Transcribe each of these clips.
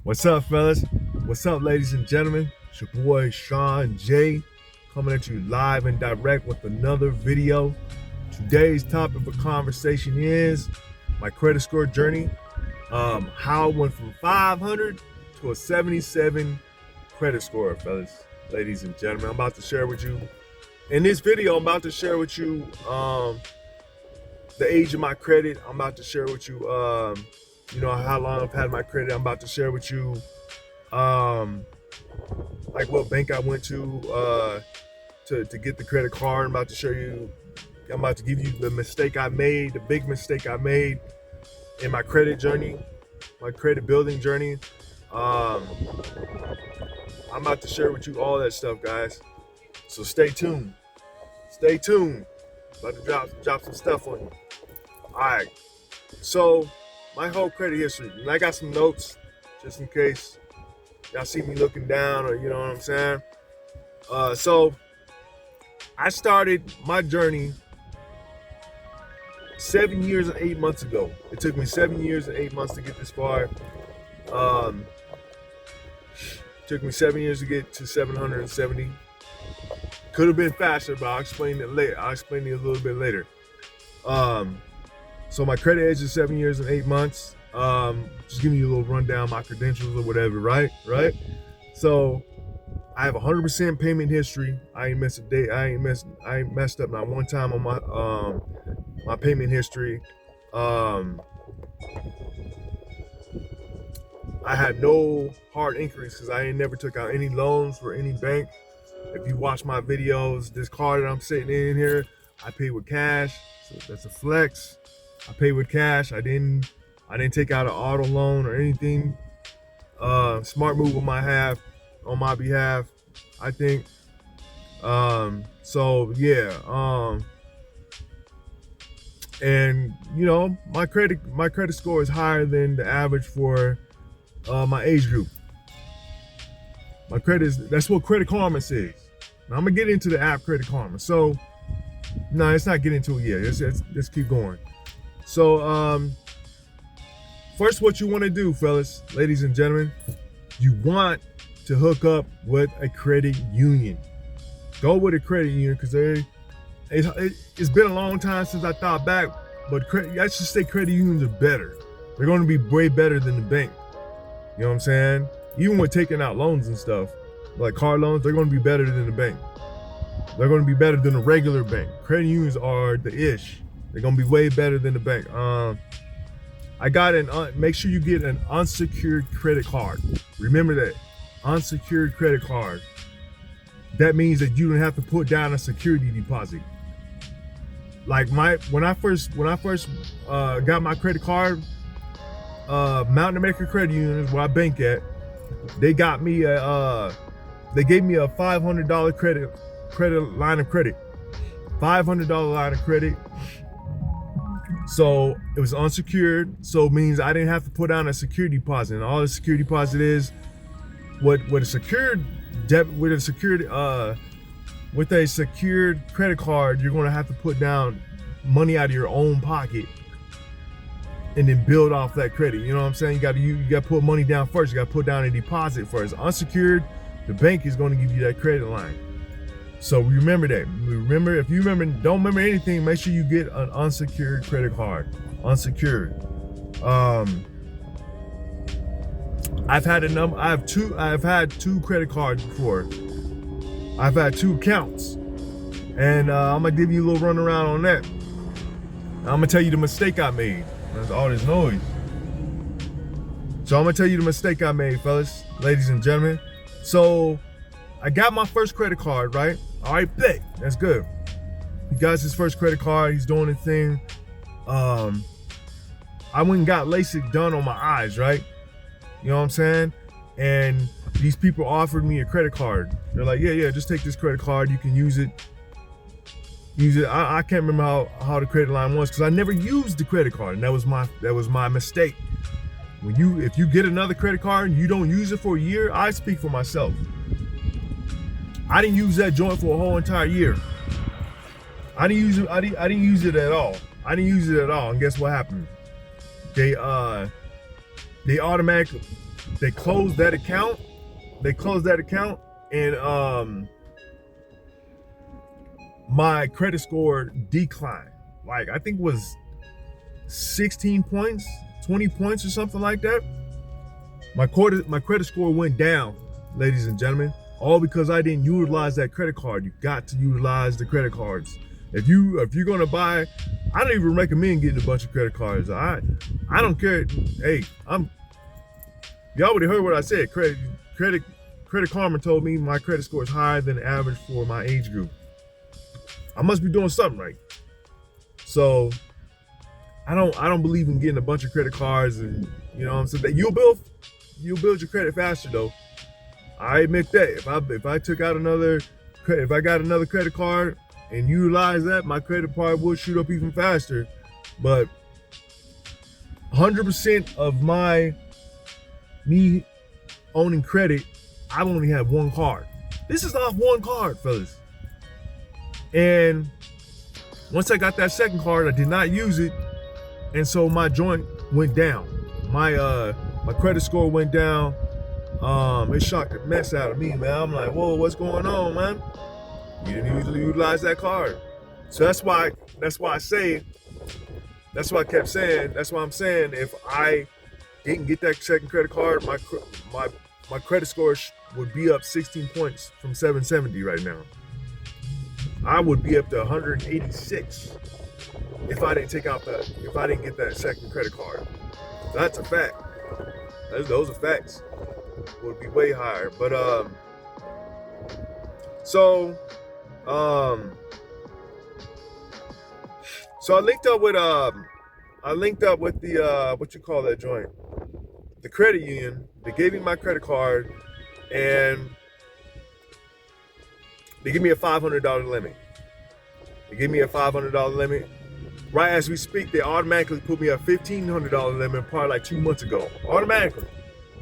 What's up, fellas? What's up, ladies and gentlemen? It's your boy Sean J coming at you live and direct with another video. Today's topic for conversation is my credit score journey. How I went from 500 to a 77 credit score, fellas, ladies and gentlemen. I'm about to share with you in this video. I'm about to share with you the age of my credit. I'm about to share with you how long I've had my credit. I'm about to share with you like what bank I went to get the credit card. I'm about to show you, I'm about to give you the mistake I made, the big mistake I made in my credit journey, my credit building journey. I'm about to share with you all that stuff, guys. So stay tuned. Stay tuned. About to drop some stuff on you. All right. So my whole credit history, and I got some notes just in case y'all see me looking down, or you know what I'm saying. So I started my journey 7 years and 8 months ago. It took me 7 years and 8 months to get this far. Took me 7 years to get to 770. Could have been faster, but I'll explain it later. I'll explain it a little bit later. So my credit age is 7 years and 8 months. Just giving you a little rundown, my credentials or whatever, right? So I have 100% payment history. I ain't missed a day. I ain't messed up not one time on my payment history. I had no hard inquiries because I ain't never took out any loans for any bank. If you watch my videos, this card that I'm sitting in here, I pay with cash. So that's a flex. I pay with cash. I didn't take out an auto loan or anything. Smart move on my behalf, I think. So yeah. And you know, my credit score is higher than the average for my age group. My credit that's what Credit Karma says. Now I'm gonna get into the app Credit Karma. So no, let's not get into it yet. Let's keep going. So first, what you want to do, fellas, ladies and gentlemen, you want to hook up with a credit union. Go with a credit union because it's been a long time since I thought back, but I should say credit unions are better. They're going to be way better than the bank. You know what I'm saying? Even with taking out loans and stuff, like car loans, they're going to be better than the bank. They're going to be better than a regular bank. Credit unions are the ish. They're going to be way better than the bank. Make sure you get an unsecured credit card. Remember that, unsecured credit card. That means that you don't have to put down a security deposit. Like when I first got my credit card, Mountain America Credit Union is where I bank at. They gave me a $500 credit line of credit. $500 line of credit. So it was unsecured, so it means I didn't have to put down a security deposit. And all the security deposit is with a secured credit card, you're gonna have to put down money out of your own pocket and then build off that credit. You know what I'm saying? You gotta put money down first. You gotta put down a deposit first. Unsecured, the bank is gonna give you that credit line. So remember that. If you don't remember anything, make sure you get an unsecured credit card. Unsecured. I've had two credit cards before. I've had two accounts. And I'm gonna give you a little run around on that. I'm gonna tell you the mistake I made. There's all this noise. So I'm gonna tell you the mistake I made, fellas, ladies and gentlemen. So I got my first credit card, right? All right, bet. That's good. He got his first credit card. He's doing the thing. I went and got LASIK done on my eyes, right? You know what I'm saying? And these people offered me a credit card. They're like, yeah, just take this credit card. You can use it. I can't remember how the credit line was because I never used the credit card, and that was my mistake. If you get another credit card and you don't use it for a year, I speak for myself. I didn't use that joint for a whole entire year. I didn't use it at all. And guess what happened? They automatically they closed that account. They closed that account, and my credit score declined. Like, I think it was 16 points, 20 points or something like that. My credit score went down, ladies and gentlemen, all because I didn't utilize that credit card. You got to utilize the credit cards. If you're gonna buy, I don't even recommend getting a bunch of credit cards. I don't care. Hey, you already heard what I said. Credit Karma told me my credit score is higher than the average for my age group. I must be doing something right. So I don't believe in getting a bunch of credit cards, and you know what I'm saying, that you'll build your credit faster though. I admit that. If I got another credit card and utilize that, my credit card would shoot up even faster. But 100% of me owning credit, I only have one card. This is off one card, fellas. And once I got that second card, I did not use it, and so my joint went down. My credit score went down. It shocked the mess out of me, man. I'm like, whoa, what's going on, man? You didn't usually utilize that card. So that's why I say, that's why I kept saying, that's why I'm saying, if I didn't get that second credit card, my credit score would be up 16 points from 770 right now. I would be up to 186 if I didn't get that second credit card. That's a fact. Those are facts. Would be way higher. But so I linked up with the what you call that joint? The credit union. They gave me my credit card, and they give me a $500 limit. They give me a $500 limit. Right as we speak, they automatically put me a $1,500 limit probably like 2 months ago. Automatically.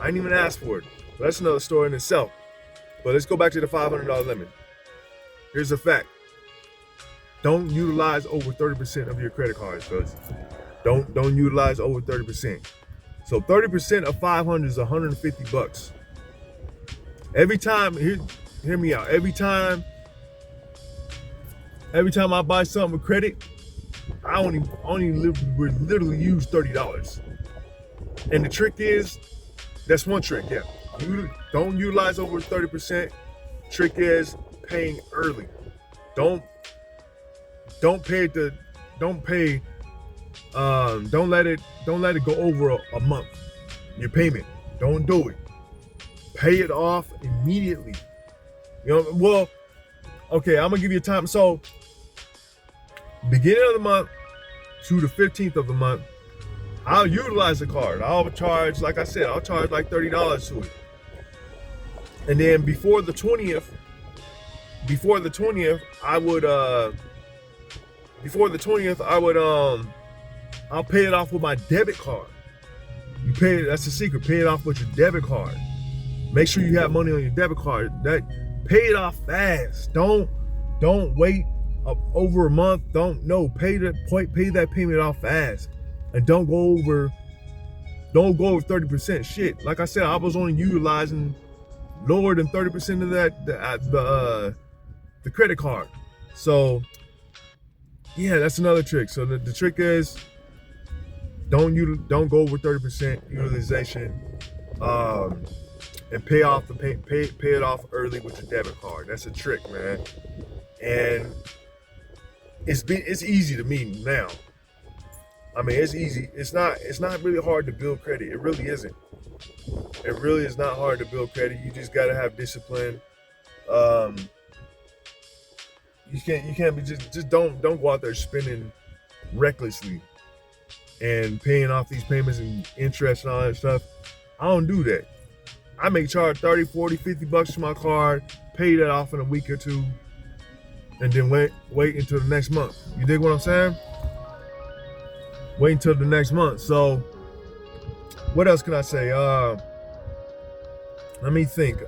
I didn't even ask for it. But that's another story in itself. But let's go back to the $500 limit. Here's a fact. Don't utilize over 30% of your credit cards, fellas. Don't utilize over 30%. So 30% of 500 is $150. Every time, hear me out. Every time I buy something with credit, I only literally use $30. And the trick is, that's one trick, yeah. You don't utilize over 30%. Trick is paying early. Don't let it go over a month. Your payment. Don't do it. Pay it off immediately. You know, well, okay, I'm gonna give you a time. So beginning of the month to the 15th of the month, I'll utilize the card. I'll charge, like I said, I'll charge like $30 to it. And then before the 20th, I'll pay it off with my debit card. You pay it, that's the secret. Pay it off with your debit card. Make sure you have money on your debit card. Pay it off fast. Don't wait over a month. Pay that payment off fast. And don't go over 30%. Shit, like I said, I was only utilizing lower than 30% of that the credit card. So yeah, that's another trick. So the trick is don't go over 30% utilization, and pay it off early with your debit card. That's a trick, man. And it's easy to me now. I mean, it's easy. It's not really hard to build credit. It really isn't. It really is not hard to build credit. You just gotta have discipline. You can't be just don't go out there spending recklessly and paying off these payments and interest and all that stuff. I don't do that. I may charge 30, 40, 50 bucks to my card, pay that off in a week or two, and then wait until the next month. You dig what I'm saying? Wait until the next month. So what else can I say? Let me think.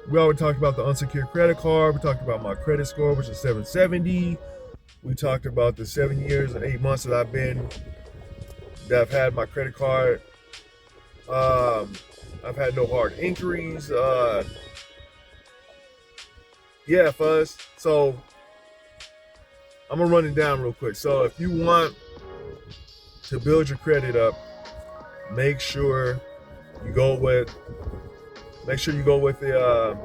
We already talked about the unsecured credit card. We talked about my credit score, which is 770. We talked about the 7 years and 8 months that I've had my credit card. I've had no hard injuries. Yeah, fuzz. So I'm gonna run it down real quick. So if you want to build your credit up, make sure you go with the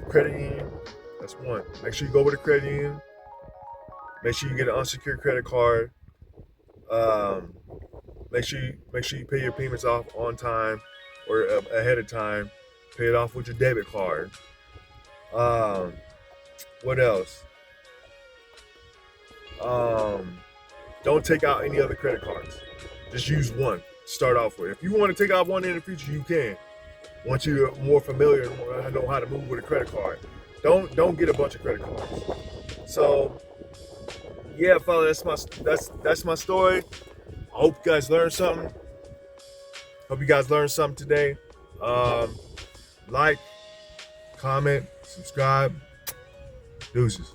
credit union. That's one. Make sure you go with a credit union. Make sure you get an unsecured credit card. Um, make sure you pay your payments off on time or ahead of time. Pay it off with your debit card. Um, what else? Don't take out any other credit cards. Just use one to start off with. If you want to take out one in the future, you can. Once you're more familiar and know how to move with a credit card, don't get a bunch of credit cards. So yeah, fella, that's my story. I hope you guys learned something. Today. Like, comment, subscribe. Deuces.